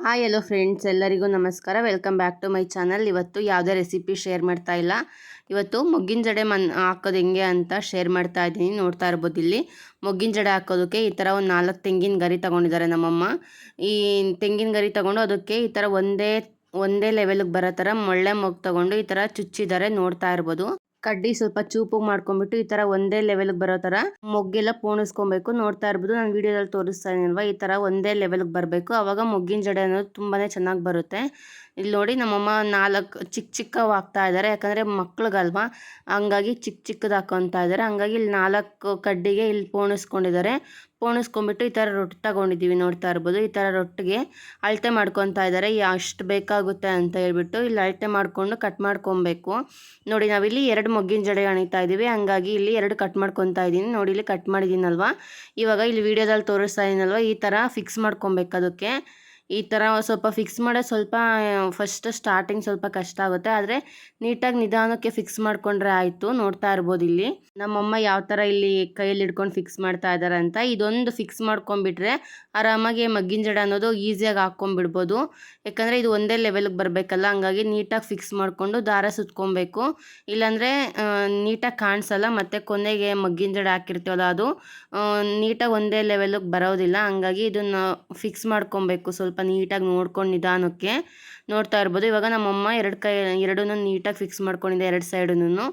Hi ಎಲ್ಲೋ friends, ಎಲ್ಲರಿಗೂ ನಮಸ್ಕಾರ. Welcome back to my channel. ಇವತ್ತು ಯಾವುದೇ ರೆಸಿಪಿ ಶೇರ್ ಮಾಡ್ತಾ ಇಲ್ಲ. ಇವತ್ತು ಮೊಗ್ಗಿನ ಜಡೆ ಹಾಕೋದು ಹೆಂಗೆ ಅಂತ ಶೇರ್ ಮಾಡ್ತಾ ಇದ್ದೀನಿ. ನೋಡ್ತಾ ಇರ್ಬೋದು, ಇಲ್ಲಿ ಮೊಗ್ಗಿನ ಜಡೆ ಹಾಕೋದಕ್ಕೆ ಈ ಥರ ಒಂದು 4 ತೆಂಗಿನ ಗರಿ ತೊಗೊಂಡಿದ್ದಾರೆ ನಮ್ಮಮ್ಮ. ಈ ತೆಂಗಿನ ಗರಿ ತೊಗೊಂಡು ಅದಕ್ಕೆ ಈ ಥರ ಒಂದೇ ಲೆವೆಲ್ಗೆ ಬರೋ ಥರ ಮೊಳ್ಳೆ ಮೊಗ್ಗು ತೊಗೊಂಡು ಈ ಥರ ಚುಚ್ಚಿದ್ದಾರೆ. ನೋಡ್ತಾ ಇರ್ಬೋದು, ಕಡ್ಡಿ ಸ್ವಲ್ಪ ಚೂಪುಗೆ ಮಾಡ್ಕೊಂಡ್ಬಿಟ್ಟು ಈ ಥರ ಒಂದೇ ಲೆವೆಲ್ಗೆ ಬರೋ ಥರ ಮೊಗ್ಗೆಲ್ಲ ಪೋಣಿಸ್ಕೊಬೇಕು. ನೋಡ್ತಾ ಇರ್ಬೋದು, ನಾನು ವೀಡಿಯೋದಲ್ಲಿ ತೋರಿಸ್ತಾ ಇದೀನಲ್ವ, ಈ ಥರ ಒಂದೇ ಲೆವೆಲ್ಗೆ ಬರಬೇಕು. ಆವಾಗ ಮೊಗ್ಗಿನ ಜಡೆ ಅನ್ನೋದು ತುಂಬಾ ಚೆನ್ನಾಗಿ ಬರುತ್ತೆ. ಇಲ್ಲಿ ನೋಡಿ, ನಮ್ಮಮ್ಮ 4 ಚಿಕ್ಕವು ಹಾಕ್ತಾ ಇದ್ದಾರೆ. ಯಾಕಂದರೆ ಮಕ್ಳಿಗಲ್ವಾ, ಹಂಗಾಗಿ ಚಿಕ್ಕದು ಹಾಕೊತಾ ಇದ್ದಾರೆ. ಹಂಗಾಗಿ ಇಲ್ಲಿ 4 ಕಡ್ಡಿಗೆ ಇಲ್ಲಿ ಪೋಣಿಸ್ಕೊಂಡಿದ್ದಾರೆ. ಪೋಣಿಸ್ಕೊಂಡ್ಬಿಟ್ಟು ಈ ಥರ ರೊಟ್ಟಿ ತಗೊಂಡಿದ್ದೀವಿ. ನೋಡ್ತಾ ಇರ್ಬೋದು, ಈ ಥರ ರೊಟ್ಟಿಗೆ ಅಳತೆ ಮಾಡ್ಕೊತಾ ಇದ್ದಾರೆ. ಎಷ್ಟು ಬೇಕಾಗುತ್ತೆ ಅಂತ ಹೇಳ್ಬಿಟ್ಟು ಇಲ್ಲಿ ಅಳತೆ ಮಾಡಿಕೊಂಡು ಕಟ್ ಮಾಡ್ಕೊಬೇಕು. ನೋಡಿ, ನಾವಿಲ್ಲಿ 2 ಮೊಗ್ಗಿನ ಜಡೆ ಅಣಿತಾ ಇದ್ದೀವಿ. ಹಂಗಾಗಿ ಇಲ್ಲಿ 2 ಕಟ್ ಮಾಡ್ಕೊತಾ ಇದ್ದೀನಿ. ನೋಡಿ, ಇಲ್ಲಿ ಕಟ್ ಮಾಡಿದ್ದೀನಲ್ವ. ಇವಾಗ ಇಲ್ಲಿ ವೀಡಿಯೋದಲ್ಲಿ ತೋರಿಸ್ತಾ ಇದ್ದೀನಲ್ವ, ಈ ಥರ ಫಿಕ್ಸ್ ಮಾಡ್ಕೊಬೇಕು. ಅದಕ್ಕೆ ಈ ಥರ ಸ್ವಲ್ಪ ಫಿಕ್ಸ್ ಮಾಡೋದು ಸ್ವಲ್ಪ ಫಸ್ಟ್ ಸ್ಟಾರ್ಟಿಂಗ್ ಸ್ವಲ್ಪ ಕಷ್ಟ ಆಗುತ್ತೆ. ಆದರೆ ನೀಟಾಗಿ ನಿಧಾನಕ್ಕೆ ಫಿಕ್ಸ್ ಮಾಡಿಕೊಂಡ್ರೆ ಆಯಿತು. ನೋಡ್ತಾ ಇರ್ಬೋದು, ಇಲ್ಲಿ ನಮ್ಮಮ್ಮ ಯಾವ ಥರ ಇಲ್ಲಿ ಕೈಯಲ್ಲಿ ಹಿಡ್ಕೊಂಡು ಫಿಕ್ಸ್ ಮಾಡ್ತಾ ಇದ್ದಾರೆ ಅಂತ. ಇದೊಂದು ಫಿಕ್ಸ್ ಮಾಡ್ಕೊಂಡ್ಬಿಟ್ರೆ ಆರಾಮಾಗಿ ಮಗ್ಗಿನ ಜಡೆ ಅನ್ನೋದು ಈಸಿಯಾಗಿ ಹಾಕ್ಕೊಂಡ್ಬಿಡ್ಬೋದು. ಯಾಕಂದರೆ ಇದು ಒಂದೇ ಲೆವೆಲ್ಗೆ ಬರಬೇಕಲ್ಲ. ಹಂಗಾಗಿ ನೀಟಾಗಿ ಫಿಕ್ಸ್ ಮಾಡಿಕೊಂಡು ದಾರ ಸುತ್ಕೊಬೇಕು. ಇಲ್ಲಾಂದರೆ ನೀಟಾಗಿ ಕಾಣಿಸಲ್ಲ. ಮತ್ತು ಕೊನೆಗೆ ಮಗ್ಗಿನ ಜಡೆ ಹಾಕಿರ್ತೀವಲ್ಲ, ಅದು ನೀಟಾಗಿ ಒಂದೇ ಲೆವೆಲ್ಗೆ ಬರೋದಿಲ್ಲ. ಹಂಗಾಗಿ ಇದನ್ನು ಫಿಕ್ಸ್ ಮಾಡ್ಕೊಬೇಕು ಸ್ವಲ್ಪ ನೀಟಾಗಿ ನೋಡ್ಕೊಂಡು ನಿಧಾನಕ್ಕೆ. ನೋಡ್ತಾ ಇರ್ಬೋದು, ಇವಾಗ ನಮ್ಮಮ್ಮ 2 ನೀಟಾಗಿ ಫಿಕ್ಸ್ ಮಾಡ್ಕೊಂಡಿದ್ದೆ. 2 ಸೈಡನ್ನು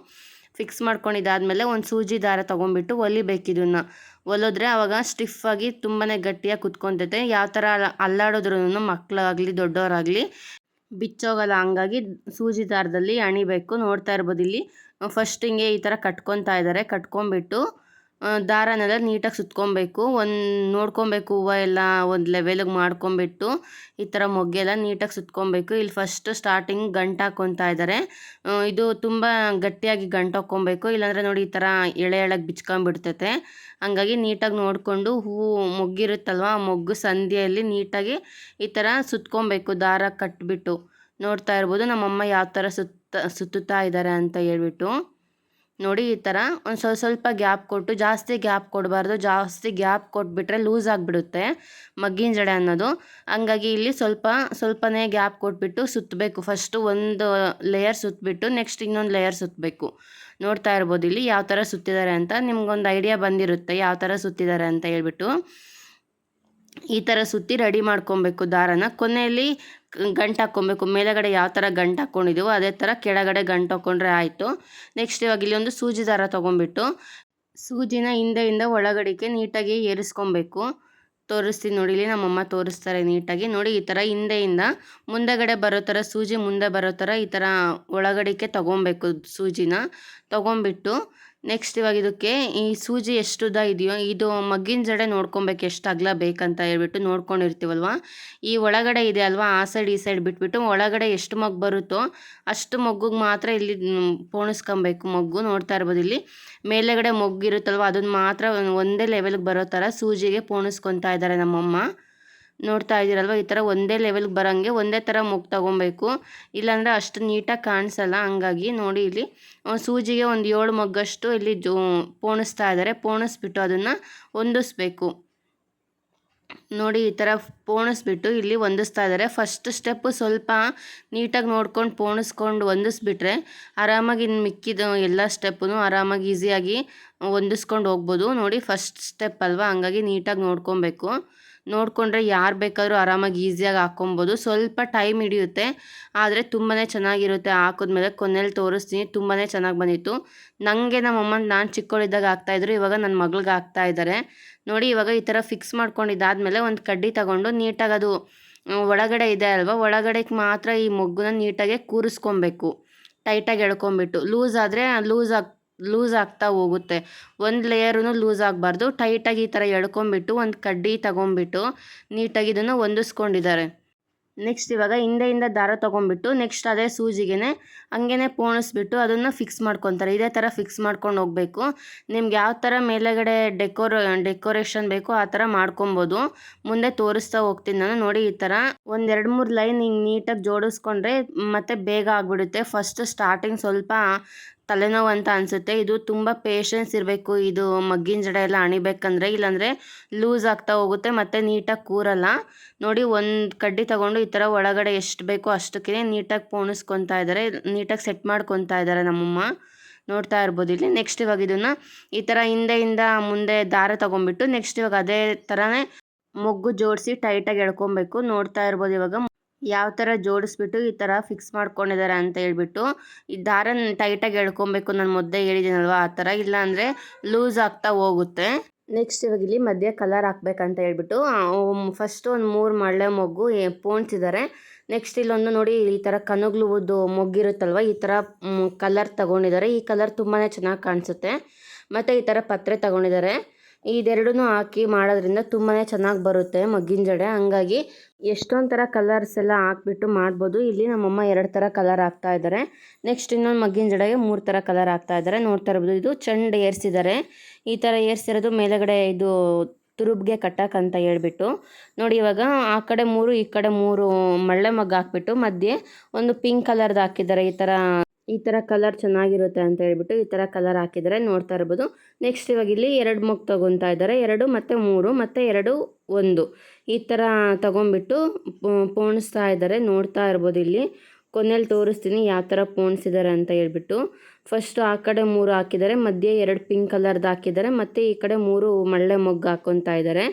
ಫಿಕ್ಸ್ ಮಾಡ್ಕೊಂಡಿದ್ದಾದಮೇಲೆ ಒಂದು ಸೂಜಿ ದಾರ ತೊಗೊಂಡ್ಬಿಟ್ಟು ಹೊಲಿಬೇಕು. ಇದನ್ನು ಹೊಲಿದ್ರೆ ಆವಾಗ ಸ್ಟಿಫಾಗಿ ತುಂಬಾ ಗಟ್ಟಿಯಾಗಿ ಕುತ್ಕೊತೈತೆ. ಯಾವ ಥರ ಅಲ್ಲಾಡೋದ್ರೂ ಮಕ್ಕಳಾಗಲಿ ದೊಡ್ಡವರಾಗಲಿ ಬಿಚ್ಚೋಗಲ್ಲ. ಹಂಗಾಗಿ ಸೂಜಿ ದಾರದಲ್ಲಿ ಅಣಿಬೇಕು. ನೋಡ್ತಾ ಇರ್ಬೋದು, ಇಲ್ಲಿ ಫಸ್ಟ್ ಹಿಂಗೆ ಈ ಥರ ಕಟ್ಕೊತಾ ಇದ್ದಾರೆ. ಕಟ್ಕೊಂಡ್ಬಿಟ್ಟು ದಾರನೆಲ್ಲ ನೀಟಾಗಿ ಸುತ್ಕೊಬೇಕು. ನೋಡ್ಕೊಬೇಕು, ಹೂವು ಎಲ್ಲ ಒಂದು ಲೆವೆಲಿಗೆ ಮಾಡ್ಕೊಂಬಿಟ್ಟು ಈ ಥರ ಮೊಗ್ಗೆಲ್ಲ ನೀಟಾಗಿ ಸುತ್ಕೊಬೇಕು. ಇಲ್ಲಿ ಫಸ್ಟ್ ಸ್ಟಾರ್ಟಿಂಗ್ ಗಂಟು ಹಾಕ್ಕೊತಾ ಇದ್ದಾರೆ. ಇದು ತುಂಬ ಗಟ್ಟಿಯಾಗಿ ಗಂಟು ಹಾಕ್ಕೊಬೇಕು, ಇಲ್ಲಾಂದರೆ ನೋಡಿ ಈ ಥರ ಎಳೆಗೆ ಬಿಚ್ಕೊಂಡ್ಬಿಡ್ತೈತೆ. ಹಂಗಾಗಿ ನೀಟಾಗಿ ನೋಡಿಕೊಂಡು ಹೂವು ಮೊಗ್ಗಿರುತ್ತಲ್ವ, ಆ ಮೊಗ್ಗು ಸಂದಿಯಲ್ಲಿ ನೀಟಾಗಿ ಈ ಥರ ಸುತ್ಕೊಬೇಕು ದಾರ ಕಟ್ಬಿಟ್ಟು. ನೋಡ್ತಾ ಇರ್ಬೋದು, ನಮ್ಮಮ್ಮ ಯಾವ ಥರ ಸುತ್ತುತ್ತಾ ಇದ್ದಾರೆ ಅಂತ ಹೇಳ್ಬಿಟ್ಟು. ನೋಡಿ, ಈ ಥರ ಒಂದು ಸ್ವಲ್ಪ ಗ್ಯಾಪ್ ಕೊಟ್ಟು, ಜಾಸ್ತಿ ಗ್ಯಾಪ್ ಕೊಡಬಾರ್ದು. ಜಾಸ್ತಿ ಗ್ಯಾಪ್ ಕೊಟ್ಬಿಟ್ರೆ ಲೂಸ್ ಆಗಿಬಿಡುತ್ತೆ ಮಗ್ಗಿನ ಜಡೆ ಅನ್ನೋದು. ಹಂಗಾಗಿ ಇಲ್ಲಿ ಸ್ವಲ್ಪನೇ ಗ್ಯಾಪ್ ಕೊಟ್ಬಿಟ್ಟು ಸುತ್ತಬೇಕು. ಫಸ್ಟು ಒಂದು ಲೇಯರ್ ಸುತ್ತಬಿಟ್ಟು ನೆಕ್ಸ್ಟ್ ಇನ್ನೊಂದು ಲೇಯರ್ ಸುತ್ತಬೇಕು. ನೋಡ್ತಾ ಇರ್ಬೋದು, ಇಲ್ಲಿ ಯಾವ ಥರ ಸುತ್ತಿದ್ದಾರೆ ಅಂತ ನಿಮ್ಗೊಂದು ಐಡಿಯಾ ಬಂದಿರುತ್ತೆ ಯಾವ ಥರ ಸುತ್ತಿದ್ದಾರೆ ಅಂತ ಹೇಳ್ಬಿಟ್ಟು. ಈ ಥರ ಸುತ್ತಿ ರೆಡಿ ಮಾಡ್ಕೊಬೇಕು ದಾರನ. ಕೊನೆಯಲ್ಲಿ ಗಂಟು ಹಾಕ್ಕೊಬೇಕು. ಮೇಲೆಗಡೆ ಯಾವ ಥರ ಗಂಟು ಹಾಕ್ಕೊಂಡಿದ್ದೀವೋ ಅದೇ ಥರ ಕೆಳಗಡೆ ಗಂಟು ಹಾಕ್ಕೊಂಡ್ರೆ ಆಯಿತು. ನೆಕ್ಸ್ಟ್ ಇವಾಗ ಇಲ್ಲಿ ಒಂದು ಸೂಜಿ ದಾರ ತೊಗೊಂಡ್ಬಿಟ್ಟು ಸೂಜಿನ ಹಿಂದೆಯಿಂದ ಒಳಗಡೆಗೆ ನೀಟಾಗಿ ಏರಿಸ್ಕೊಬೇಕು. ತೋರಿಸ್ತೀನಿ ನೋಡಿ, ಇಲ್ಲಿ ನಮ್ಮಮ್ಮ ತೋರಿಸ್ತಾರೆ ನೀಟಾಗಿ. ನೋಡಿ, ಈ ಥರ ಹಿಂದೆಯಿಂದ ಮುಂದೆಗಡೆ ಬರೋ ಥರ ಸೂಜಿ ಮುಂದೆ ಬರೋ ಥರ ಈ ಥರ ಒಳಗಡೆಗೆ ತೊಗೊಬೇಕು. ಸೂಜಿನ ತೊಗೊಂಬಿಟ್ಟು ನೆಕ್ಸ್ಟ್ ಇವಾಗ ಇದಕ್ಕೆ ಈ ಸೂಜಿ ಎಷ್ಟು ಉದ್ದ ಇದೆಯೋ, ಇದು ಮಗ್ಗಿನ ಜಡೆ ನೋಡ್ಕೊಬೇಕು ಎಷ್ಟು ಅಗಲ ಬೇಕಂತ ಹೇಳ್ಬಿಟ್ಟು ನೋಡ್ಕೊಂಡಿರ್ತೀವಲ್ವ. ಈ ಒಳಗಡೆ ಇದೆ ಅಲ್ವಾ, ಆ ಸೈಡ್ ಈ ಸೈಡ್ ಬಿಟ್ಬಿಟ್ಟು ಒಳಗಡೆ ಎಷ್ಟು ಮೊಗ್ಗು ಬರುತ್ತೋ ಅಷ್ಟು ಮೊಗ್ಗಿಗೆ ಮಾತ್ರ ಇಲ್ಲಿ ಪೋಣಿಸ್ಕೊಬೇಕು ಮೊಗ್ಗು. ನೋಡ್ತಾ ಇರ್ಬೋದು, ಇಲ್ಲಿ ಮೇಲೆಗಡೆ ಮೊಗ್ಗು ಇರುತ್ತಲ್ವ ಅದನ್ನು ಮಾತ್ರ ಒಂದೇ ಲೆವೆಲ್ಗೆ ಬರೋ ಥರ ಸೂಜಿಗೆ ಪೋಣಿಸ್ಕೊತಾ ಇದ್ದಾರೆ ನಮ್ಮಮ್ಮ. ನೋಡ್ತಾ ಇದ್ದೀರಲ್ವ, ಈ ಥರ ಒಂದೇ ಲೆವೆಲ್ಗೆ ಬರೋಂಗೆ ಒಂದೇ ಥರ ಮೊಗ್ಗು ತೊಗೊಬೇಕು. ಇಲ್ಲಾಂದರೆ ಅಷ್ಟು ನೀಟಾಗಿ ಕಾಣಿಸಲ್ಲ. ಹಂಗಾಗಿ ನೋಡಿ, ಇಲ್ಲಿ ಸೂಜಿಗೆ ಒಂದು 7 ಮೊಗ್ಗಷ್ಟು ಇಲ್ಲಿ ಪೋಣಿಸ್ತಾ ಇದ್ದಾರೆ. ಪೋಣಿಸ್ಬಿಟ್ಟು ಅದನ್ನು ಹೊಂದಿಸ್ಬೇಕು. ನೋಡಿ, ಈ ಥರ ಪೋಣಿಸ್ಬಿಟ್ಟು ಇಲ್ಲಿ ಹೊಂದಿಸ್ತಾ ಇದ್ದಾರೆ. ಫಸ್ಟ್ ಸ್ಟೆಪ್ಪು ಸ್ವಲ್ಪ ನೀಟಾಗಿ ನೋಡ್ಕೊಂಡು ಪೋಣಿಸ್ಕೊಂಡು ಹೊಂದಿಸ್ಬಿಟ್ರೆ ಆರಾಮಾಗಿ ಇನ್ನು ಮಿಕ್ಕಿದ ಎಲ್ಲ ಸ್ಟೆಪ್ಪು ಆರಾಮಾಗಿ ಈಸಿಯಾಗಿ ಹೊಂದಿಸ್ಕೊಂಡು ಹೋಗ್ಬೋದು. ನೋಡಿ, ಫಸ್ಟ್ ಸ್ಟೆಪ್ ಅಲ್ವಾ, ಹಂಗಾಗಿ ನೀಟಾಗಿ ನೋಡ್ಕೊಬೇಕು. ನೋಡಿಕೊಂಡ್ರೆ ಯಾರು ಬೇಕಾದರೂ ಆರಾಮಾಗಿ ಈಸಿಯಾಗಿ ಹಾಕ್ಕೊಬೋದು. ಸ್ವಲ್ಪ ಟೈಮ್ ಹಿಡಿಯುತ್ತೆ, ಆದರೆ ತುಂಬಾ ಚೆನ್ನಾಗಿರುತ್ತೆ. ಹಾಕಿದ್ಮೇಲೆ ಕೊನೆಯಲ್ಲಿ ತೋರಿಸ್ತೀನಿ, ತುಂಬಾ ಚೆನ್ನಾಗಿ ಬಂದಿತ್ತು. ನನಗೆ ನಮ್ಮಮ್ಮ ನಾನು ಚಿಕ್ಕವಳಿದ್ದಾಗ ಹಾಕ್ತಾಯಿದ್ರು, ಇವಾಗ ನನ್ನ ಮಗಳಿಗೆ ಹಾಕ್ತಾಯಿದ್ದಾರೆ. ನೋಡಿ, ಇವಾಗ ಈ ಥರ ಫಿಕ್ಸ್ ಮಾಡ್ಕೊಂಡಿದ್ದಾದಮೇಲೆ ಒಂದು ಕಡ್ಡಿ ತಗೊಂಡು ನೀಟಾಗಿ ಅದು ಒಳಗಡೆ ಇದೆ ಅಲ್ವಾ, ಒಳಗಡೆಗೆ ಮಾತ್ರ ಈ ಮೊಗ್ಗನ್ನ ನೀಟಾಗಿ ಕೂರಿಸ್ಕೊಬೇಕು. ಟೈಟಾಗಿ ಎಳ್ಕೊಂಬಿಟ್ಟು, ಲೂಸ್ ಆದರೆ ಲೂಸ್ ಆಗ್ತಾ ಹೋಗುತ್ತೆ. ಒಂದು ಲೇಯರೂ ಲೂಸ್ ಆಗಬಾರ್ದು. ಟೈಟಾಗಿ ಈ ಥರ ಎಳ್ಕೊಂಬಿಟ್ಟು ಒಂದು ಕಡ್ಡಿ ತಗೊಂಬಿಟ್ಟು ನೀಟಾಗಿ ಇದನ್ನು ಹೊಂದಿಸ್ಕೊಂಡಿದ್ದಾರೆ. ನೆಕ್ಸ್ಟ್ ಇವಾಗ ಹಿಂದೆಯಿಂದ ದಾರ ತೊಗೊಂಬಿಟ್ಟು ನೆಕ್ಸ್ಟ್ ಅದೇ ಸೂಜಿಗೆ ಹಂಗೇ ಪೋಣಿಸ್ಬಿಟ್ಟು ಅದನ್ನು ಫಿಕ್ಸ್ ಮಾಡ್ಕೊತಾರೆ. ಇದೇ ಥರ ಫಿಕ್ಸ್ ಮಾಡ್ಕೊಂಡು ಹೋಗಬೇಕು. ನಿಮ್ಗೆ ಯಾವ ಥರ ಮೇಲೆಗಡೆ ಡೆಕೋರೇಷನ್ ಬೇಕೋ ಆ ಥರ ಮಾಡ್ಕೊಬೋದು. ಮುಂದೆ ತೋರಿಸ್ತಾ ಹೋಗ್ತೀನಿ ನಾನು. ನೋಡಿ, ಈ ಥರ ಒಂದು 2-3 ಲೈನ್ ಹಿಂಗೆ ನೀಟಾಗಿ ಜೋಡಿಸ್ಕೊಂಡ್ರೆ ಮತ್ತೆ ಬೇಗ ಆಗಿಬಿಡುತ್ತೆ. ಫಸ್ಟ್ ಸ್ಟಾರ್ಟಿಂಗ್ ಸ್ವಲ್ಪ ತಲೆನೋವು ಅಂತ ಅನಿಸುತ್ತೆ. ಇದು ತುಂಬ ಪೇಷನ್ಸ್ ಇರಬೇಕು ಇದು ಮಗ್ಗಿನ ಜಡೆ ಎಲ್ಲ ಅಣಿಬೇಕಂದ್ರೆ, ಇಲ್ಲಾಂದರೆ ಲೂಸ್ ಆಗ್ತಾ ಹೋಗುತ್ತೆ ಮತ್ತು ನೀಟಾಗಿ ಕೂರಲ್ಲ. ನೋಡಿ ಒಂದು ಕಡ್ಡಿ ತಗೊಂಡು ಈ ಥರ ಒಳಗಡೆ ಎಷ್ಟು ಬೇಕೋ ಅಷ್ಟಕ್ಕೆ ನೀಟಾಗಿ ಪೋಣಿಸ್ಕೊತಾ ಇದ್ದಾರೆ, ನೀಟಾಗಿ ಸೆಟ್ ಮಾಡ್ಕೊತಾ ಇದ್ದಾರೆ ನಮ್ಮಮ್ಮ. ನೋಡ್ತಾ ಇರ್ಬೋದು ಇಲ್ಲಿ. ನೆಕ್ಸ್ಟ್ ಇವಾಗ ಇದನ್ನು ಈ ಥರ ಹಿಂದೆಯಿಂದ ಮುಂದೆ ದಾರ ತೊಗೊಂಬಿಟ್ಟು ನೆಕ್ಸ್ಟ್ ಇವಾಗ ಅದೇ ಥರನೇ ಮೊಗ್ಗು ಜೋಡಿಸಿ ಟೈಟಾಗಿ ಎಳ್ಕೊಬೇಕು. ನೋಡ್ತಾ ಇರ್ಬೋದು ಇವಾಗ ಯಾವ ಥರ ಜೋಡಿಸ್ಬಿಟ್ಟು ಈ ಥರ ಫಿಕ್ಸ್ ಮಾಡ್ಕೊಂಡಿದ್ದಾರೆ ಅಂತ ಹೇಳ್ಬಿಟ್ಟು. ಈ ದಾರನ ಟೈಟಾಗಿ ಎಳ್ಕೊಬೇಕು, ನಾನು ಮೊದಲೇ ಹೇಳಿದ್ದೀನಲ್ವ ಆ ಥರ, ಇಲ್ಲಾಂದರೆ ಲೂಸ್ ಆಗ್ತಾ ಹೋಗುತ್ತೆ. ನೆಕ್ಸ್ಟ್ ಇವಾಗ ಇಲ್ಲಿ ಮಧ್ಯೆ ಕಲರ್ ಹಾಕ್ಬೇಕಂತ ಹೇಳ್ಬಿಟ್ಟು ಫಸ್ಟು ಒಂದು 3 ಮಳ್ಳೆ ಮೊಗ್ಗು ಪೋಣಿಸಿದ್ದಾರೆ. ನೆಕ್ಸ್ಟ್ ಇಲ್ಲೊಂದು ನೋಡಿ ಈ ಥರ ಕನಗ್ಲುವುದು ಮೊಗ್ಗಿರುತ್ತಲ್ವ, ಈ ಥರ ಕಲರ್ ತಗೊಂಡಿದ್ದಾರೆ. ಈ ಕಲರ್ ತುಂಬಾ ಚೆನ್ನಾಗಿ ಕಾಣಿಸುತ್ತೆ. ಮತ್ತು ಈ ಥರ ಪತ್ರೆ ತಗೊಂಡಿದ್ದಾರೆ. ಇದೆರಡೂ ಹಾಕಿ ಮಾಡೋದ್ರಿಂದ ತುಂಬಾ ಚೆನ್ನಾಗಿ ಬರುತ್ತೆ ಮಗ್ಗಿನ ಜಡೆ. ಹಂಗಾಗಿ ಎಷ್ಟೊಂದು ಥರ ಕಲರ್ಸ್ ಎಲ್ಲ ಹಾಕ್ಬಿಟ್ಟು ಮಾಡ್ಬೋದು. ಇಲ್ಲಿ ನಮ್ಮಮ್ಮ 2 ಥರ ಕಲರ್ ಹಾಕ್ತಾ ಇದ್ದಾರೆ. ನೆಕ್ಸ್ಟ್ ಇನ್ನೊಂದು ಮಗ್ಗಿನ ಜಡೆಗೆ 3 ಥರ ಕಲರ್ ಹಾಕ್ತಾ ಇದ್ದಾರೆ. ನೋಡ್ತಾ ಇರ್ಬೋದು ಇದು ಚೆಂಡು ಏರ್ಸಿದ್ದಾರೆ. ಈ ಥರ ಏರ್ಸಿರೋದು ಮೇಲೆಗಡೆ ಇದು ತುರುಬ್ಗೆ ಕಟ್ಟಕ್ಕಂತ ಹೇಳ್ಬಿಟ್ಟು. ನೋಡಿ ಇವಾಗ ಆ ಕಡೆ 3 ಈ ಕಡೆ 3 ಮಳ್ಳೆ ಮಗ್ಗು ಹಾಕ್ಬಿಟ್ಟು ಮಧ್ಯೆ ಒಂದು ಪಿಂಕ್ ಕಲರ್ದು ಹಾಕಿದ್ದಾರೆ. ಈ ಥರ ಕಲರ್ ಚೆನ್ನಾಗಿರುತ್ತೆ ಅಂತ ಹೇಳ್ಬಿಟ್ಟು ಈ ಥರ ಕಲರ್ ಹಾಕಿದ್ದಾರೆ. ನೋಡ್ತಾ ಇರ್ಬೋದು. ನೆಕ್ಸ್ಟ್ ಇವಾಗ ಇಲ್ಲಿ 2 ಮೊಗ್ಗು ತೊಗೊತಾ ಇದ್ದಾರೆ. 2 ಮತ್ತು 3 ಮತ್ತು 2 1 ಈ ಥರ ತೊಗೊಂಬಿಟ್ಟು ಪೋಣಿಸ್ತಾ ಇದ್ದಾರೆ. ನೋಡ್ತಾ ಇರ್ಬೋದು ಇಲ್ಲಿ ಕೊನೆಯಲ್ಲಿ ತೋರಿಸ್ತೀನಿ ಯಾವ ಥರ ಪೋಣಿಸಿದ್ದಾರೆ ಅಂತ ಹೇಳ್ಬಿಟ್ಟು. ಫಸ್ಟು ಆ ಕಡೆ 3 ಹಾಕಿದ್ದಾರೆ, ಮಧ್ಯೆ 2 ಪಿಂಕ್ ಕಲರ್ದು ಹಾಕಿದ್ದಾರೆ, ಮತ್ತು ಈ ಕಡೆ 3 ಮಳ್ಳೆ ಮೊಗ್ಗು ಹಾಕ್ಕೊತಾ ಇದ್ದಾರೆ.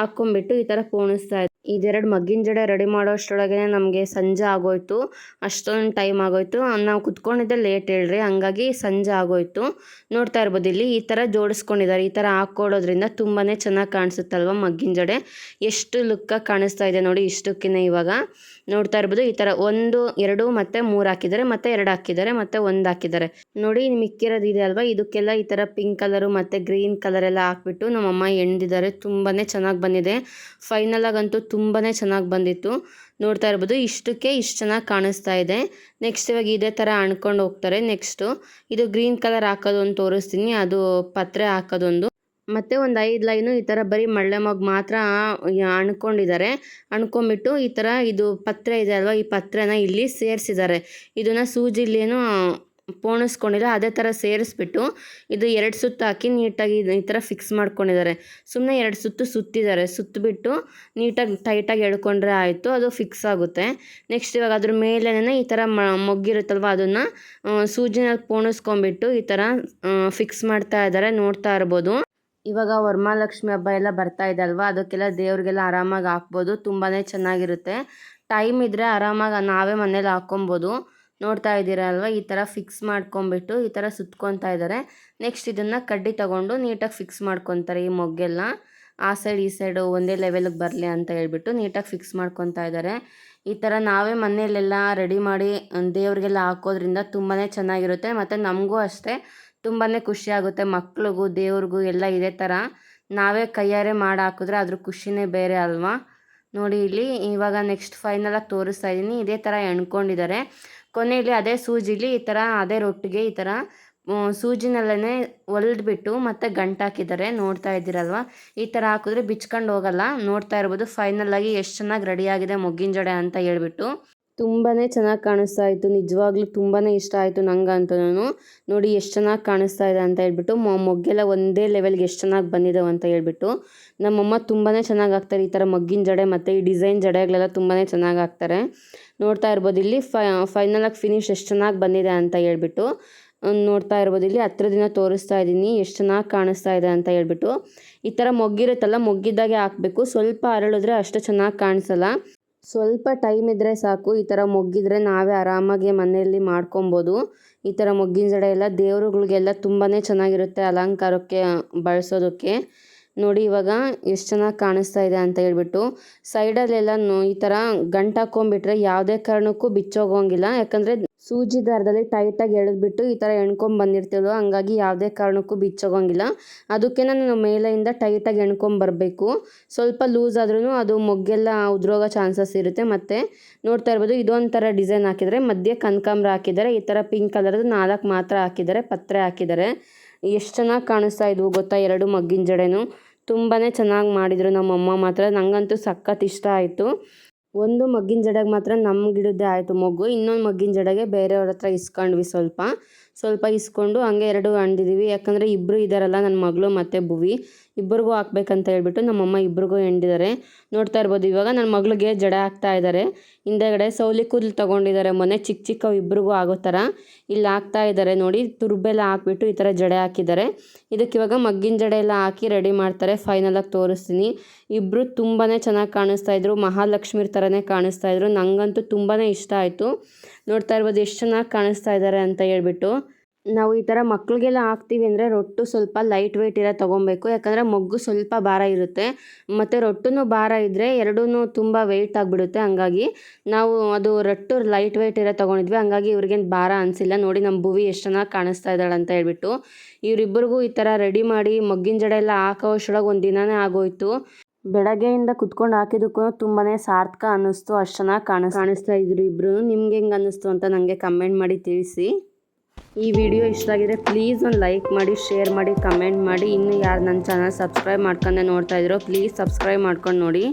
ಹಾಕ್ಕೊಂಬಿಟ್ಟು ಈ ಥರ ಪೋಣಿಸ್ತಾ ಇದ್ದಾರೆ. ಇದೆರಡು ಮಗ್ಗಿನ ಜಡೆ ರೆಡಿ ಮಾಡೋ ಅಷ್ಟರೊಳಗೆ ನಮಗೆ ಸಂಜೆ ಆಗೋಯ್ತು. ಅಷ್ಟೊಂದು ಟೈಮ್ ಆಗೋಯ್ತು. ನಾವು ಕುತ್ಕೊಂಡಿದ್ದೆ ಲೇಟ್ ಹೇಳ್ರಿ, ಹಂಗಾಗಿ ಸಂಜೆ ಆಗೋಯ್ತು. ನೋಡ್ತಾ ಇರ್ಬೋದು ಇಲ್ಲಿ ಈ ಥರ ಜೋಡಿಸ್ಕೊಂಡಿದ್ದಾರೆ. ಈ ಥರ ಹಾಕ್ಕೊಳ್ಳೋದ್ರಿಂದ ತುಂಬಾ ಚೆನ್ನಾಗಿ ಕಾಣಿಸುತ್ತಲ್ವ ಮಗ್ಗಿನ ಜಡೆ. ಎಷ್ಟು ಲುಕ್ಕಾಗಿ ಕಾಣಿಸ್ತಾ ಇದೆ ನೋಡಿ ಇಷ್ಟಕ್ಕಿಂತ. ಇವಾಗ ನೋಡ್ತಾ ಇರ್ಬೋದು ಈ ಥರ 1 2 ಮತ್ತು 3 ಹಾಕಿದ್ದಾರೆ, ಮತ್ತು 2 ಹಾಕಿದ್ದಾರೆ, ಮತ್ತು 1 ಹಾಕಿದ್ದಾರೆ. ನೋಡಿ ಮಿಕ್ಕಿರೋದು ಇದೆ ಅಲ್ವಾ, ಇದಕ್ಕೆಲ್ಲ ಈ ಥರ ಪಿಂಕ್ ಕಲರು ಮತ್ತು ಗ್ರೀನ್ ಕಲರ್ ಎಲ್ಲ ಹಾಕ್ಬಿಟ್ಟು ನಮ್ಮಮ್ಮ ಎಣ್ದಿದ್ದಾರೆ. ತುಂಬಾ ಚೆನ್ನಾಗಿ ಬಂದಿದೆ. ಫೈನಲ್ ಆಗಂತೂ ತುಂಬಾ ಚೆನ್ನಾಗಿ ಬಂದಿತ್ತು. ನೋಡ್ತಾ ಇರ್ಬೋದು ಇಷ್ಟಕ್ಕೆ ಇಷ್ಟು ಚೆನ್ನಾಗಿ ಕಾಣಿಸ್ತಾ ಇದೆ. ನೆಕ್ಸ್ಟ್ ಇವಾಗ ಇದೇ ಥರ ಅಣ್ಕೊಂಡು ಹೋಗ್ತಾರೆ. ನೆಕ್ಸ್ಟು ಇದು ಗ್ರೀನ್ ಕಲರ್ ಹಾಕೋದು ಒಂದು ತೋರಿಸ್ತೀನಿ, ಅದು ಪತ್ರೆ ಹಾಕೋದೊಂದು. ಮತ್ತು ಒಂದು 5 ಲೈನು ಈ ಥರ ಬರೀ ಮಳ್ಳೆ ಮೊಗ್ಗು ಮಾತ್ರ ಅಣ್ಕೊಂಡಿದ್ದಾರೆ. ಅಣ್ಕೊಂಬಿಟ್ಟು ಈ ಥರ ಇದು ಪತ್ರೆ ಇದೆ ಅಲ್ವಾ, ಈ ಪತ್ರೆನ ಇಲ್ಲಿ ಸೇರಿಸಿದ್ದಾರೆ. ಇದನ್ನು ಸೂಜಿಲೇನು ಪೋಣಿಸ್ಕೊಂಡಿಲ್ಲ, ಅದೇ ಥರ ಸೇರಿಸ್ಬಿಟ್ಟು ಇದು 2 ಸುತ್ತು ಹಾಕಿ ನೀಟಾಗಿ ಈ ಥರ ಫಿಕ್ಸ್ ಮಾಡ್ಕೊಂಡಿದ್ದಾರೆ. ಸುಮ್ಮನೆ 2 ಸುತ್ತು ಸುತ್ತಿದ್ದಾರೆ. ಸುತ್ತಿಬಿಟ್ಟು ನೀಟಾಗಿ ಟೈಟಾಗಿ ಎಳ್ಕೊಂಡ್ರೆ ಆಯಿತು, ಅದು ಫಿಕ್ಸ್ ಆಗುತ್ತೆ. ನೆಕ್ಸ್ಟ್ ಇವಾಗ ಅದ್ರ ಮೇಲೇನೆ ಈ ಥರ ಮೊಗ್ಗಿರುತ್ತಲ್ವ ಅದನ್ನು ಸೂಜಿನಲ್ಲಿ ಪೋಣಿಸ್ಕೊಂಬಿಟ್ಟು ಈ ಥರ ಫಿಕ್ಸ್ ಮಾಡ್ತಾ ಇದ್ದಾರೆ. ನೋಡ್ತಾ ಇರ್ಬೋದು. ಇವಾಗ ವರಮಹಾಲಕ್ಷ್ಮಿ ಹಬ್ಬ ಎಲ್ಲ ಬರ್ತಾ ಇದೆ ಅಲ್ವಾ, ಅದಕ್ಕೆಲ್ಲ ದೇವ್ರಿಗೆಲ್ಲ ಆರಾಮಾಗಿ ಹಾಕ್ಬೋದು. ತುಂಬಾ ಚೆನ್ನಾಗಿರುತ್ತೆ. ಟೈಮ್ ಇದ್ದರೆ ಆರಾಮಾಗಿ ನಾವೇ ಮನೇಲಿ ಹಾಕ್ಕೊಬೋದು. ನೋಡ್ತಾ ಇದ್ದೀರಾ ಅಲ್ವಾ, ಈ ಥರ ಫಿಕ್ಸ್ ಮಾಡ್ಕೊಂಬಿಟ್ಟು ಈ ಥರ ಸುತ್ಕೊತಾ ಇದ್ದಾರೆ. ನೆಕ್ಸ್ಟ್ ಇದನ್ನು ಕಡ್ಡಿ ತೊಗೊಂಡು ನೀಟಾಗಿ ಫಿಕ್ಸ್ ಮಾಡ್ಕೊತಾರೆ. ಈ ಮೊಗ್ಗೆಲ್ಲ ಆ ಸೈಡ್ ಈ ಸೈಡು ಒಂದೇ ಲೆವೆಲ್ಗೆ ಬರಲಿ ಅಂತ ಹೇಳ್ಬಿಟ್ಟು ನೀಟಾಗಿ ಫಿಕ್ಸ್ ಮಾಡ್ಕೊತಾ ಇದ್ದಾರೆ. ಈ ಥರ ನಾವೇ ಮನೆಯಲ್ಲೆಲ್ಲ ರೆಡಿ ಮಾಡಿ ದೇವ್ರಿಗೆಲ್ಲ ಹಾಕೋದ್ರಿಂದ ತುಂಬಾ ಚೆನ್ನಾಗಿರುತ್ತೆ. ಮತ್ತು ನಮಗೂ ಅಷ್ಟೇ ತುಂಬಾ ಖುಷಿಯಾಗುತ್ತೆ. ಮಕ್ಳಿಗೂ ದೇವ್ರಿಗೂ ಎಲ್ಲ ಇದೇ ಥರ ನಾವೇ ಕೈಯಾರೆ ಮಾಡಿ ಹಾಕಿದ್ರೆ ಅದ್ರ ಖುಷಿನೇ ಬೇರೆ ಅಲ್ವಾ. ನೋಡಿ ಇಲ್ಲಿ ಇವಾಗ ನೆಕ್ಸ್ಟ್ ಫೈನಲಾಗಿ ತೋರಿಸ್ತಾ ಇದ್ದೀನಿ. ಇದೇ ಥರ ಎಣ್ಕೊಂಡಿದ್ದಾರೆ. ಕೊನೆಯಲ್ಲಿ ಅದೇ ಸೂಜಿಲಿ ಈ ಥರ ಅದೇ ರೊಟ್ಟಿಗೆ ಈ ಥರ ಸೂಜಿನಲ್ಲೇ ಹೊಲ್ದ್ಬಿಟ್ಟು ಮತ್ತು ಗಂಟಾಕಿದ್ದಾರೆ. ನೋಡ್ತಾ ಇದ್ದೀರಲ್ವ, ಈ ಥರ ಹಾಕಿದ್ರೆ ಬಿಚ್ಕೊಂಡು ಹೋಗಲ್ಲ. ನೋಡ್ತಾ ಇರ್ಬೋದು ಫೈನಲಾಗಿ ಎಷ್ಟು ಚೆನ್ನಾಗಿ ರೆಡಿಯಾಗಿದೆ ಮೊಗ್ಗಿನ ಜಡೆ ಅಂತ ಹೇಳ್ಬಿಟ್ಟು. ತುಂಬಾ ಚೆನ್ನಾಗಿ ಕಾಣಿಸ್ತಾ ಇತ್ತು. ನಿಜವಾಗ್ಲೂ ತುಂಬಾ ಇಷ್ಟ ಆಯಿತು ನಂಗಂತೂ. ನೋಡಿ ಎಷ್ಟು ಚೆನ್ನಾಗಿ ಕಾಣಿಸ್ತಾ ಇದೆ ಅಂತ ಹೇಳ್ಬಿಟ್ಟು. ಮೊಗ್ಗೆಲ್ಲ ಒಂದೇ ಲೆವೆಲ್ಗೆ ಎಷ್ಟು ಚೆನ್ನಾಗಿ ಬಂದಿದ್ದಾವೆ ಅಂತ ಹೇಳ್ಬಿಟ್ಟು. ನಮ್ಮಮ್ಮ ತುಂಬಾ ಚೆನ್ನಾಗಿ ಹಾಕ್ತಾರೆ ಈ ಥರ ಮಗ್ಗಿನ ಜಡೆ, ಮತ್ತು ಈ ಡಿಸೈನ್ ಜಡೆಗಳೆಲ್ಲ ತುಂಬಾ ಚೆನ್ನಾಗಿ ಹಾಕ್ತಾರೆ. ನೋಡ್ತಾ ಇರ್ಬೋದು ಇಲ್ಲಿ ಫೈನಲಾಗಿ ಫಿನಿಶ್ ಎಷ್ಟು ಚೆನ್ನಾಗಿ ಬಂದಿದೆ ಅಂತ ಹೇಳ್ಬಿಟ್ಟು. ನೋಡ್ತಾ ಇರ್ಬೋದು ಇಲ್ಲಿ ಹತ್ರದಿಂದ ತೋರಿಸ್ತಾ ಇದ್ದೀನಿ ಎಷ್ಟು ಚೆನ್ನಾಗಿ ಕಾಣಿಸ್ತಾ ಇದೆ ಅಂತ ಹೇಳ್ಬಿಟ್ಟು. ಈ ಥರ ಮೊಗ್ಗಿರುತ್ತಲ್ಲ, ಮೊಗ್ಗಿದ್ದಾಗೆ ಹಾಕಬೇಕು. ಸ್ವಲ್ಪ ಅರಳಿದ್ರೆ ಅಷ್ಟು ಚೆನ್ನಾಗಿ ಕಾಣಿಸಲ್ಲ. ಸ್ವಲ್ಪ ಟೈಮ್ ಇದ್ದರೆ ಸಾಕು. ಈ ಥರ ಮೊಗ್ಗಿದ್ರೆ ನಾವೇ ಆರಾಮಾಗಿ ಮನೆಯಲ್ಲಿ ಮಾಡ್ಕೊಬೋದು. ಈ ಥರ ಮೊಗ್ಗಿನ ಜಡೆ ಎಲ್ಲ ದೇವರುಗಳಿಗೆಲ್ಲ ತುಂಬಾ ಚೆನ್ನಾಗಿರುತ್ತೆ ಅಲಂಕಾರಕ್ಕೆ ಬಳಸೋದಕ್ಕೆ. ನೋಡಿ ಇವಾಗ ಎಷ್ಟು ಚೆನ್ನಾಗಿ ಕಾಣಿಸ್ತಾ ಇದೆ ಅಂತ ಹೇಳ್ಬಿಟ್ಟು. ಸೈಡಲ್ಲೆಲ್ಲ ಈ ಥರ ಗಂಟು ಹಾಕ್ಕೊಂಬಿಟ್ರೆ ಯಾವುದೇ ಕಾರಣಕ್ಕೂ ಬಿಚ್ಚೋಗೋಂಗಿಲ್ಲ. ಯಾಕಂದರೆ ಸೂಜಿ ದಾರದಲ್ಲಿ ಟೈಟಾಗಿ ಎಳೆದ್ಬಿಟ್ಟು ಈ ಥರ ಬಂದಿರ್ತೀವೋ, ಹಂಗಾಗಿ ಯಾವುದೇ ಕಾರಣಕ್ಕೂ ಬಿಚ್ಚೋಗೋಂಗಿಲ್ಲ. ಅದಕ್ಕೆ ನಾನು ಮೇಲೆಯಿಂದ ಟೈಟಾಗಿ ಎಣ್ಕೊಂಬರಬೇಕು. ಸ್ವಲ್ಪ ಲೂಸ್ ಆದ್ರೂ ಅದು ಮೊಗ್ಗೆಲ್ಲ ಉದುರೋಗೋ ಚಾನ್ಸಸ್ ಇರುತ್ತೆ. ಮತ್ತು ನೋಡ್ತಾ ಇರ್ಬೋದು ಇದೊಂಥರ ಡಿಸೈನ್ ಹಾಕಿದರೆ ಮಧ್ಯೆ ಕನಕಾಂಬರ ಹಾಕಿದ್ದಾರೆ. ಈ ಥರ ಪಿಂಕ್ ಕಲರ್ದು 4 ಮಾತ್ರ ಹಾಕಿದ್ದಾರೆ, ಪತ್ರೆ ಹಾಕಿದ್ದಾರೆ. ಎಷ್ಟು ಚೆನ್ನಾಗಿ ಕಾಣಿಸ್ತಾ ಇದ್ವು ಗೊತ್ತಾ 2 ಮಗ್ಗಿನ ಜಡೆನೂ. ತುಂಬಾ ಚೆನ್ನಾಗಿ ಮಾಡಿದರು ನಮ್ಮಮ್ಮ ಮಾತ್ರ. ನನಗಂತೂ ಸಖತ್ ಇಷ್ಟ ಆಯಿತು. ಒಂದು ಮಗ್ಗಿನ ಜಡೆಗೆ ಮಾತ್ರ ನಮ್ಮ ಗಿಡದ್ದೇ ಆಯಿತು ಮೊಗ್ಗು. ಇನ್ನೊಂದು ಮಗ್ಗಿನ ಜಡೆಗೆ ಬೇರೆಯವ್ರ ಹತ್ರ ಇಸ್ಕೊಂಡ್ವಿ ಸ್ವಲ್ಪ. ಸ್ವಲ್ಪ ಇಸ್ಕೊಂಡು ಹಂಗೆ 2 ಹಂಡಿದ್ದೀವಿ. ಯಾಕಂದರೆ ಇಬ್ಬರು ಇದ್ದಾರಲ್ಲ, ನನ್ನ ಮಗಳು ಮತ್ತು ಭುವಿ ಇಬ್ಬರಿಗೂ ಹಾಕ್ಬೇಕಂತ ಹೇಳ್ಬಿಟ್ಟು ನಮ್ಮಮ್ಮ ಇಬ್ರಿಗೂ ಹಿಂಡಿದ್ದಾರೆ. ನೋಡ್ತಾ ಇರ್ಬೋದು, ಇವಾಗ ನನ್ನ ಮಗಳಿಗೆ ಜಡೆ ಹಾಕ್ತಾ ಇದ್ದಾರೆ. ಹಿಂದೆಗಡೆ ಸೌಲಿ ಕೂದಲು ತೊಗೊಂಡಿದ್ದಾರೆ, ಮೊನ್ನೆ ಚಿಕ್ಕ ಚಿಕ್ಕವು ಇಬ್ರಿಗೂ ಆಗೋ ಥರ ಇಲ್ಲಿ ಹಾಕ್ತಾ ಇದ್ದಾರೆ. ನೋಡಿ, ತುರ್ಬೆಲ್ಲ ಹಾಕ್ಬಿಟ್ಟು ಈ ಥರ ಜಡೆ ಹಾಕಿದ್ದಾರೆ. ಇದಕ್ಕೆ ಇವಾಗ ಮಗ್ಗಿನ ಜಡೆ ಎಲ್ಲ ಹಾಕಿ ರೆಡಿ ಮಾಡ್ತಾರೆ. ಫೈನಲಾಗಿ ತೋರಿಸ್ತೀನಿ. ಇಬ್ಬರು ತುಂಬಾ ಚೆನ್ನಾಗಿ ಕಾಣಿಸ್ತಾ ಇದ್ರು, ಮಹಾಲಕ್ಷ್ಮಿ ಥರನೇ ಕಾಣಿಸ್ತಾ ಇದ್ರು. ನನಗಂತೂ ತುಂಬಾ ಇಷ್ಟ ಆಯಿತು. ನೋಡ್ತಾ ಇರ್ಬೋದು ಎಷ್ಟು ಚೆನ್ನಾಗಿ ಕಾಣಿಸ್ತಾ ಇದ್ದಾರೆ ಅಂತ ಹೇಳ್ಬಿಟ್ಟು. ನಾವು ಈ ಥರ ಮಕ್ಕಳಿಗೆಲ್ಲ ಹಾಕ್ತೀವಿ ಅಂದರೆ ರೊಟ್ಟು ಸ್ವಲ್ಪ ಲೈಟ್ ವೆಯ್ಟ್ ಇರೋ ತೊಗೊಬೇಕು. ಯಾಕಂದರೆ ಮೊಗ್ಗು ಸ್ವಲ್ಪ ಭಾರ ಇರುತ್ತೆ, ಮತ್ತು ರೊಟ್ಟೂ ಭಾರ ಇದ್ದರೆ ಎರಡೂ ತುಂಬ ವೆಯ್ಟ್ ಆಗಿಬಿಡುತ್ತೆ. ಹಂಗಾಗಿ ನಾವು ಅದು ರೊಟ್ಟು ಲೈಟ್ ವೆಯ್ಟ್ ಇರೋ ತೊಗೊಂಡಿದ್ವಿ. ಹಂಗಾಗಿ ಇವ್ರಿಗೇನು ಭಾರ ಅನಿಸಿಲ್ಲ. ನೋಡಿ ನಮ್ಮ ಭುವಿ ಎಷ್ಟು ಚೆನ್ನಾಗಿ ಕಾಣಿಸ್ತಾ ಇದ್ದಾಳೆ ಅಂತ ಹೇಳ್ಬಿಟ್ಟು. ಇವರಿಬ್ಬರಿಗೂ ಈ ಥರ ರೆಡಿ ಮಾಡಿ ಮೊಗ್ಗಿನ ಜಡೆ ಎಲ್ಲ ಹಾಕೋ ಅಷ್ಟರೊಳಗೆ ಒಂದು ದಿನವೇ ಆಗೋಯ್ತು. ಬೆಳಗ್ಗೆಯಿಂದ ಕುತ್ಕೊಂಡು ಹಾಕಿದ್ದಕ್ಕೂ ತುಂಬಾ ಸಾರ್ಥಕ ಅನ್ನಿಸ್ತು. ಅಷ್ಟು ಚೆನ್ನಾಗಿ ಕಾಣಿಸ್ತಾ ಇದ್ರು ಇಬ್ಬರು. ನಿಮ್ಗೆ ಹೆಂಗೆ ಅನ್ನಿಸ್ತು ಅಂತ ನನಗೆ ಕಮೆಂಟ್ ಮಾಡಿ ತಿಳಿಸಿ. ಈ ವಿಡಿಯೋ ಇಷ್ಟ ಆಗಿದ್ರೆ ಪ್ಲೀಸ್ ಒಂದು ಲೈಕ್ ಮಾಡಿ, ಶೇರ್ ಮಾಡಿ, ಕಮೆಂಟ್ ಮಾಡಿ. ಇನ್ನೂ ಯಾರು ನನ್ನ ಚಾನಲ್ ಸಬ್ಸ್ಕ್ರೈಬ್ ಮಾಡ್ಕೊಂಡೆ ನೋಡ್ತಾ ಇದ್ರೋ ಪ್ಲೀಸ್ ಸಬ್ಸ್ಕ್ರೈಬ್ ಮಾಡ್ಕೊಂಡು ನೋಡಿ.